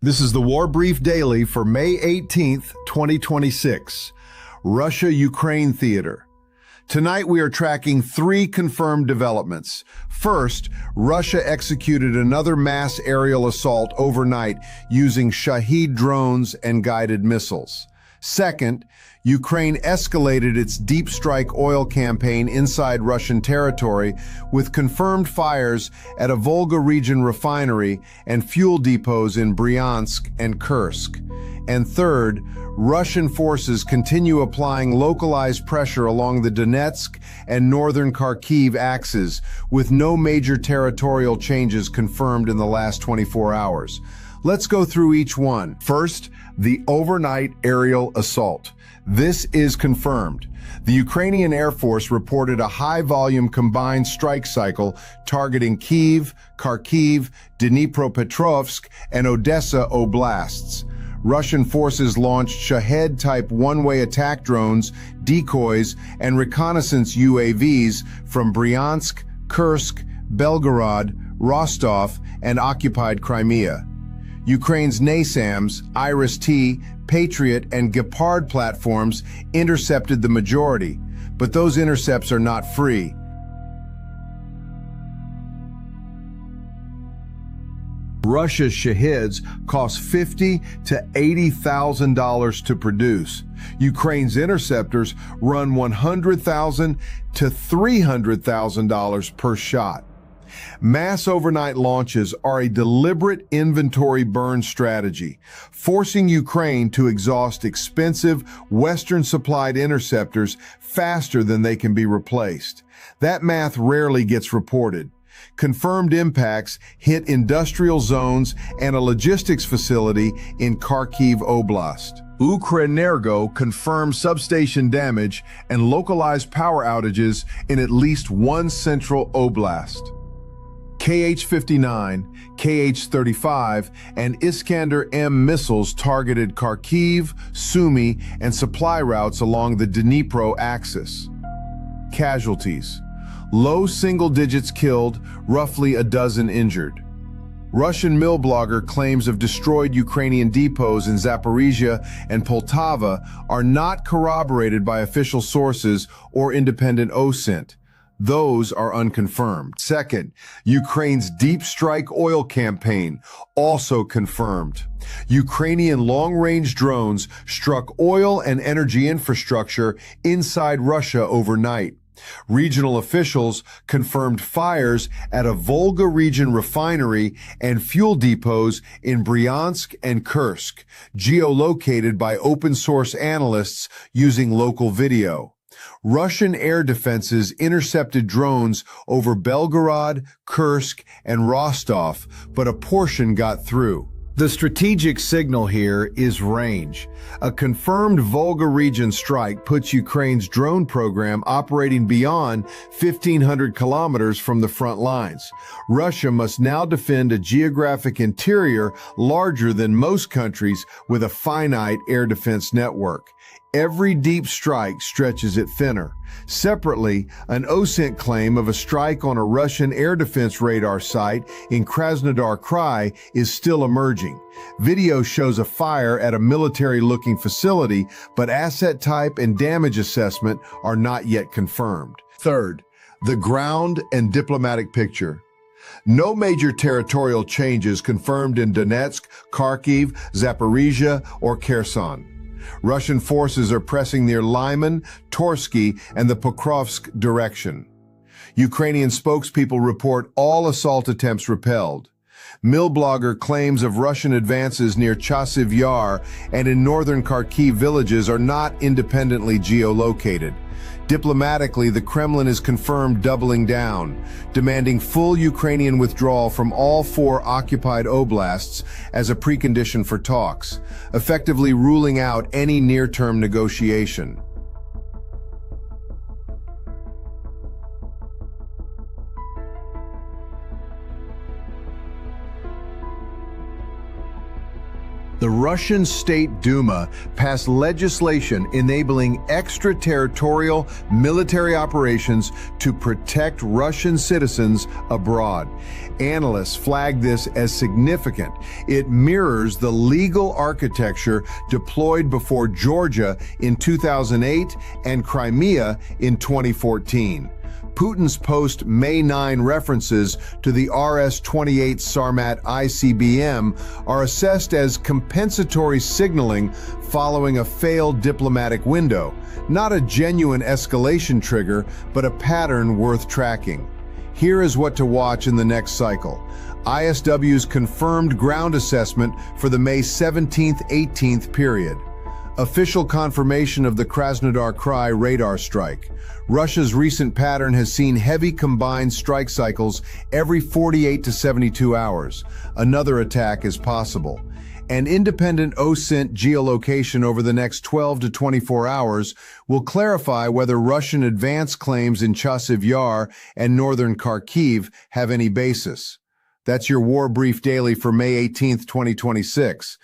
This is the War Brief Daily for May 18th, 2026. Russia-Ukraine Theater. Tonight we are tracking three confirmed developments. First, Russia executed another mass aerial assault overnight using Shahed drones and guided missiles. Second, Ukraine escalated its deep strike oil campaign inside Russian territory with confirmed fires at a Volga region refinery and fuel depots in Bryansk and Kursk. And third, Russian forces continue applying localized pressure along the Donetsk and northern Kharkiv axes, with no major territorial changes confirmed in the last 24 hours. Let's go through each one. First, the overnight aerial assault. This is confirmed. The Ukrainian Air Force reported a high-volume combined strike cycle targeting Kyiv, Kharkiv, Dnipropetrovsk, and Odesa oblasts. Russian forces launched Shahed-type one-way attack drones, decoys, and reconnaissance UAVs from Bryansk, Kursk, Belgorod, Rostov, and occupied Crimea. Ukraine's NASAMS, Iris-T, Patriot, and Gepard platforms intercepted the majority, but those intercepts are not free. Russia's Shaheds cost $50,000 to $80,000 to produce. Ukraine's interceptors run $100,000 to $300,000 per shot. Mass overnight launches are a deliberate inventory burn strategy, forcing Ukraine to exhaust expensive Western-supplied interceptors faster than they can be replaced. That math rarely gets reported. Confirmed impacts hit industrial zones and a logistics facility in Kharkiv Oblast. Ukrenergo confirmed substation damage and localized power outages in at least one central oblast. Kh-59, Kh-35, and iskander-m missiles targeted Kharkiv, Sumy, and supply routes along the Dnipro axis. Casualties. Low single digits killed, roughly a dozen injured. Russian mill blogger claims of destroyed Ukrainian depots in Zaporizhia and Poltava are not corroborated by official sources or independent OSINT. Those are unconfirmed. Second, Ukraine's deep strike oil campaign, also confirmed. Ukrainian long-range drones struck oil and energy infrastructure inside Russia overnight. Regional officials confirmed fires at a Volga region refinery and fuel depots in Bryansk and Kursk, geolocated by open-source analysts using local video. Russian air defenses intercepted drones over Belgorod, Kursk, and Rostov, but a portion got through. The strategic signal here is range. A confirmed Volga region strike puts Ukraine's drone program operating beyond 1,500 kilometers from the front lines. Russia must now defend a geographic interior larger than most countries with a finite air defense network. Every deep strike stretches it thinner. Separately, an OSINT claim of a strike on a Russian air defense radar site in Krasnodar Krai is still emerging. Video shows a fire at a military-looking facility, but asset type and damage assessment are not yet confirmed. Third, the ground and diplomatic picture. No major territorial changes confirmed in Donetsk, Kharkiv, Zaporizhia, or Kherson. Russian forces are pressing near Lyman, Torsky, and the Pokrovsk direction. Ukrainian spokespeople report all assault attempts repelled. Mill blogger claims of Russian advances near Chasiv Yar and in northern Kharkiv villages are not independently geolocated. Diplomatically, the Kremlin is confirmed doubling down, demanding full Ukrainian withdrawal from all four occupied oblasts as a precondition for talks, effectively ruling out any near-term negotiation. The Russian State Duma passed legislation enabling extraterritorial military operations to protect Russian citizens abroad. Analysts flag this as significant. It mirrors the legal architecture deployed before Georgia in 2008 and Crimea in 2014. Putin's post-May 9 references to the RS-28 Sarmat ICBM are assessed as compensatory signaling following a failed diplomatic window, not a genuine escalation trigger, but a pattern worth tracking. Here is what to watch in the next cycle. ISW's confirmed ground assessment for the May 17th-18th period. Official confirmation of the Krasnodar Krai radar strike. Russia's recent pattern has seen heavy combined strike cycles every 48 to 72 hours. Another attack is possible. An independent OSINT geolocation over the next 12 to 24 hours will clarify whether Russian advance claims in Chasiv Yar and northern Kharkiv have any basis. That's your War Brief Daily for May 18, 2026.